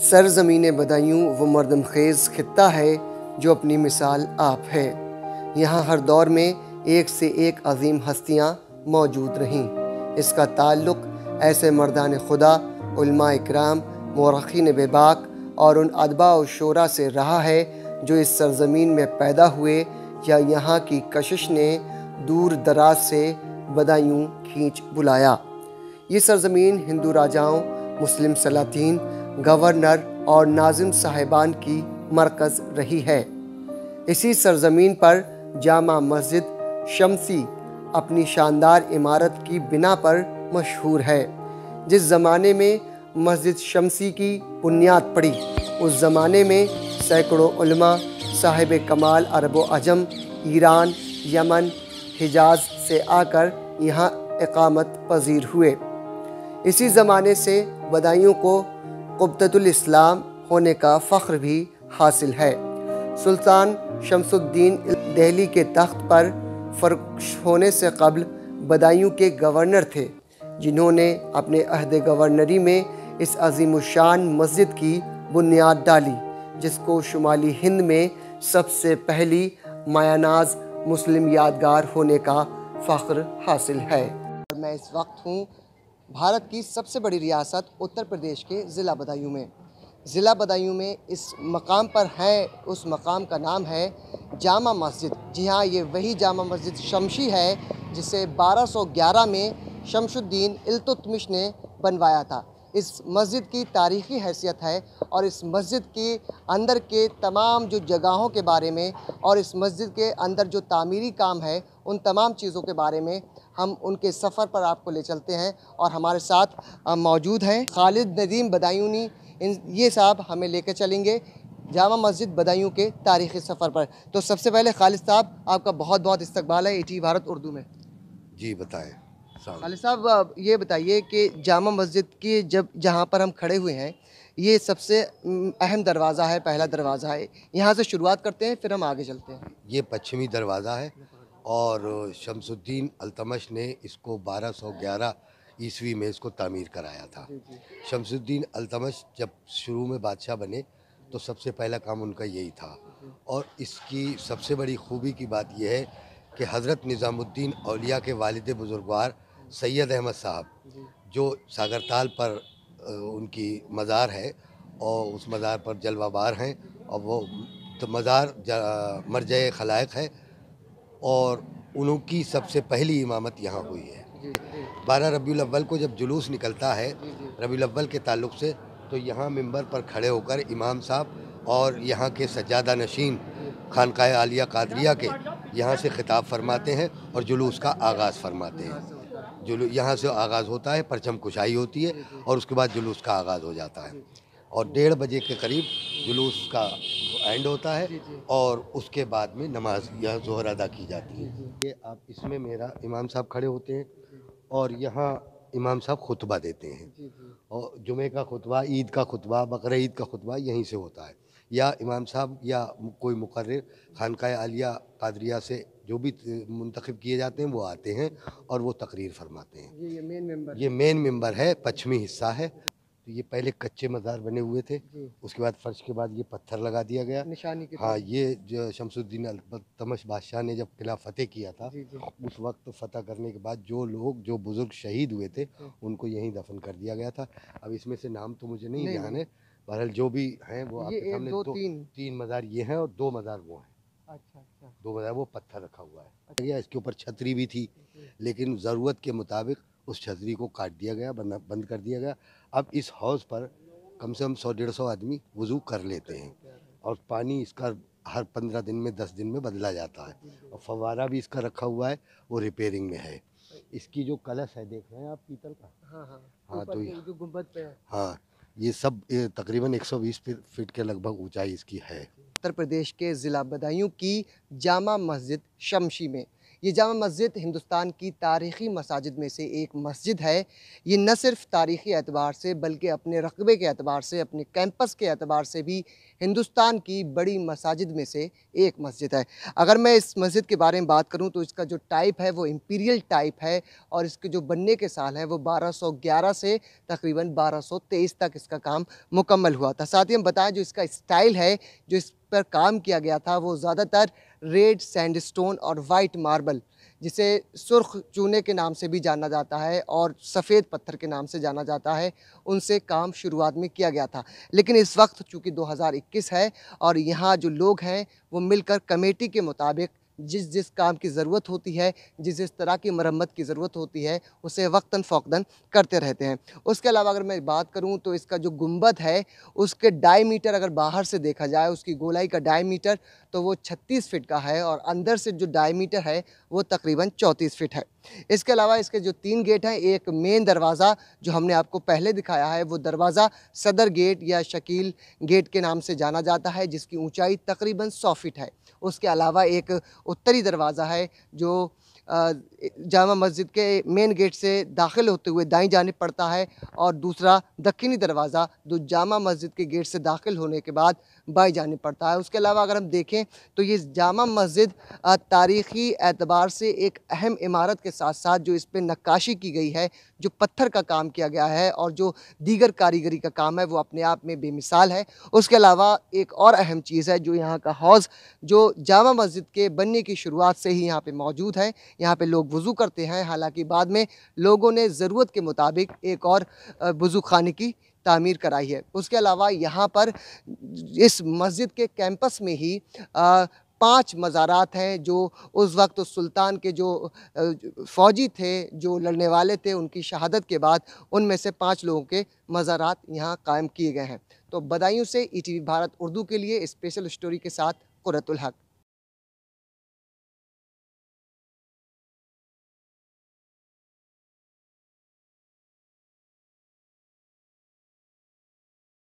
सरज़मीन बदायूं वो मरदम ख़ेज़ खित्ता है जो अपनी मिसाल आप है। यहाँ हर दौर में एक से एक अजीम हस्तियाँ मौजूद रहीं। इसका ताल्लुक़ ऐसे मर्दान खुदा, उलमा इकराम, मौरख़ीन बेबाक और उन अदबा व शोरा से रहा है जो इस सरज़मीन में पैदा हुए या यहाँ की कशिश ने दूर दराज से बदायूं खींच बुलाया। ये सरज़मीन हिंदू राजाओं, मुस्लिम सलातीन, गवर्नर और नाज़िम साहिबान की मरकज़ रही है। इसी सरज़मीन पर जामा मस्जिद शमसी अपनी शानदार इमारत की बिना पर मशहूर है। जिस ज़माने में मस्जिद शमसी की बुनियाद पड़ी, उस ज़माने में सैकड़ों उलमा साहिब कमाल अरब व अजम, ईरान, यमन, हिजाज से आकर यहाँ इकामत पजीर हुए। इसी ज़माने से बदायूं को क़ुब्ततुल इस्लाम होने का फ़ख्र भी हासिल है। सुल्तान शमसुद्दीन दिल्ली के तख्त पर फ़र्श होने से कबल बदायूं के गवर्नर थे, जिन्होंने अपने अहद गवर्नरी में इस अज़ीमुशान मस्जिद की बुनियाद डाली, जिसको शुमाली हिंद में सबसे पहली मायानाज़ मुस्लिम यादगार होने का फ़ख्र हासिल है। मैं इस वक्त हूँ भारत की सबसे बड़ी रियासत उत्तर प्रदेश के ज़िला बदायूं में। ज़िला बदायूं में इस मकाम पर है, उस मकाम का नाम है जामा मस्जिद। जी हाँ, ये वही जामा मस्जिद शमशी है जिसे 1211 में शमशुद्दीन इल्तुतमिश ने बनवाया था। इस मस्जिद की तारीख़ी हैसियत है और इस मस्जिद के अंदर के तमाम जो जगहों के बारे में और इस मस्जिद के अंदर जो तामीरी काम है, उन तमाम चीज़ों के बारे में हम उनके सफ़र पर आपको ले चलते हैं। और हमारे साथ मौजूद हैं खालिद नदीम बदायूनी। ये साहब हमें लेकर चलेंगे जामा मस्जिद बदायूं के तारीख़ी सफ़र पर। तो सबसे पहले खालिद साहब, आपका बहुत बहुत इस्तकबाल है ईटी भारत उर्दू में। जी बताएं खालिद साहब, ये बताइए कि जामा मस्जिद की जहाँ पर हम खड़े हुए हैं, ये सबसे अहम दरवाज़ा है, पहला दरवाज़ा है। यहाँ से शुरुआत करते हैं, फिर हम आगे चलते हैं। ये पश्चिमी दरवाज़ा है और शमसुद्दीन अल्तमश ने इसको 1211 ईस्वी में इसको तामीर कराया था। शमसुद्दीन अल्तमश जब शुरू में बादशाह बने तो सबसे पहला काम उनका यही था। और इसकी सबसे बड़ी खूबी की बात यह है कि हज़रत निज़ामुद्दीन औलिया के वालिद बुज़ुर्गवार सैयद अहमद साहब, जो सागरताल पर उनकी मज़ार है और उस मज़ार पर जलवाबार हैं, और वो तो मज़ार मरजए खलाइक है और उनकी सबसे पहली इमामत यहाँ हुई है। 12 रबीउल अव्वल को जब जुलूस निकलता है रबीउल अव्वल के ताल्लुक़ से, तो यहाँ मिंबर पर खड़े होकर इमाम साहब और यहाँ के सज्जादा नशीन खानकाए आलिया कादरिया के यहाँ से खिताब फरमाते हैं और जुलूस का आगाज़ फरमाते हैं। यहाँ से आगाज़ होता है, परचम कुशाई होती है और उसके बाद जुलूस का आगाज़ हो जाता है और 1:30 बजे के करीब जुलूस का एंड होता है और उसके बाद में नमाज या ज़ोहर अदा की जाती है। ये आप इसमें मेरा इमाम साहब खड़े होते हैं और यहाँ इमाम साहब खुतबा देते हैं और जुमे का खुतबा, ईद का खुतबा, बकरा ईद का खुतबा यहीं से होता है। या इमाम साहब या कोई मुकर्रिर खानकाए आलिया कादरिया से जो भी मुंतखब किए जाते हैं वो आते हैं और वो तकरीर फरमाते हैं। ये मेन मेंबर है, पश्चिमी हिस्सा है। तो ये पहले कच्चे मज़ार बने हुए थे, उसके बाद फर्श के बाद ये पत्थर लगा दिया गया निशानी के। हाँ, ये जो शमसुद्दीन अल्तमश बादशाह ने जब किला फतेह किया था, उस वक्त फतह करने के बाद जो बुज़ुर्ग शहीद हुए थे उनको यहीं दफन कर दिया गया था। अब इसमें से नाम तो मुझे नहीं ध्यान है, बहरहाल जो भी हैं वो आपके सामने तीन मज़ार ये हैं और 2 मज़ार वो हैं। अच्छा। 2 मज़ार वो पत्थर रखा हुआ है। इसके ऊपर छतरी भी थी, लेकिन ज़रूरत के मुताबिक उस छतरी को काट दिया गया, बंद कर दिया गया। अब इस हौज़ पर कम से कम 100-150 आदमी वज़ू कर लेते हैं और पानी इसका हर 15 दिन में 10 दिन में बदला जाता है और फव्वारा भी इसका रखा हुआ है, वो रिपेयरिंग में है। इसकी जो कलश है देख रहे हैं आप पीतल का, हाँ तो जो गुंबद पे है, हाँ ये सब तकरीबन 120 फीट के लगभग ऊंचाई इसकी है। उत्तर प्रदेश के ज़िला बदायूं की जामा मस्जिद शमशी में ये जामा मस्जिद हिंदुस्तान की तारीख़ी मसाजिद में से एक मस्जिद है। ये न सिर्फ़ तारीख़ी एतबार से बल्कि अपने रक़बे के एतबार से, अपने कैंपस के एतबार से भी हिंदुस्तान की बड़ी मसाजिद में से एक मस्जिद है। अगर मैं इस मस्जिद के बारे में बात करूँ तो इसका जो टाइप है वो इम्पीरियल टाइप है और इसके जो बनने के साल हैं वो 1211 से तकरीबन 1223 तक इसका काम मुकम्मल हुआ था। साथ ही हम बताएं जो इसका स्टाइल है, जो इस पर काम किया गया था वो ज़्यादातर रेड सैंडस्टोन और वाइट मार्बल, जिसे सुर्ख चूने के नाम से भी जाना जाता है और सफ़ेद पत्थर के नाम से जाना जाता है, उनसे काम शुरुआत में किया गया था। लेकिन इस वक्त चूँकि 2021 है और यहाँ जो लोग हैं वो मिलकर कमेटी के मुताबिक जिस जिस काम की ज़रूरत होती है, जिस जिस तरह की मरम्मत की ज़रूरत होती है, उसे वक्तन फ़ौक़तन करते रहते हैं। उसके अलावा अगर मैं बात करूँ तो इसका जो गुंबद है, उसके डायमीटर अगर बाहर से देखा जाए, उसकी गोलाई का डायमीटर तो वो 36 फ़ीट का है और अंदर से जो डायमीटर है, वो तकरीबन 34 फ़ीट है। इसके अलावा इसके जो 3 गेट हैं, एक मेन दरवाज़ा जो हमने आपको पहले दिखाया है, वो दरवाज़ा सदर गेट या शकील गेट के नाम से जाना जाता है, जिसकी ऊँचाई तकरीबन 100 फ़ीट है। उसके अलावा एक उत्तरी दरवाज़ा है जो जामा मस्जिद के मेन गेट से दाखिल होते हुए दाईं जानिब पड़ता है और दूसरा दक्षिणी दरवाज़ा जो जामा मस्जिद के गेट से दाखिल होने के बाद बाईं जानिब पड़ता है। उसके अलावा अगर हम देखें तो ये जामा मस्जिद तारीख़ी एतबार से एक अहम इमारत के साथ साथ जो इस पे नक्काशी की गई है, जो पत्थर का काम किया गया है और जो दीगर कारीगरी का काम है, वो अपने आप में बेमिसाल है। उसके अलावा एक और अहम चीज़ है जो यहाँ का हौज़, जो जामा मस्जिद के बनने की शुरुआत से ही यहाँ पे मौजूद है। यहाँ पे लोग वज़ू करते हैं, हालाँकि बाद में लोगों ने ज़रूरत के मुताबिक एक और वज़ू खाने की तामीर कराई है। उसके अलावा यहाँ पर इस मस्जिद के कैंपस में ही 5 मज़ारात हैं जो उस वक़्त उस सुल्तान के जो फ़ौजी थे, जो लड़ने वाले थे, उनकी शहादत के बाद उनमें से 5 लोगों के मज़ारात यहाँ कायम किए गए हैं। तो बदायूं से ईटीवी भारत उर्दू के लिए स्पेशल स्टोरी के साथ कुर्रतुल हक़।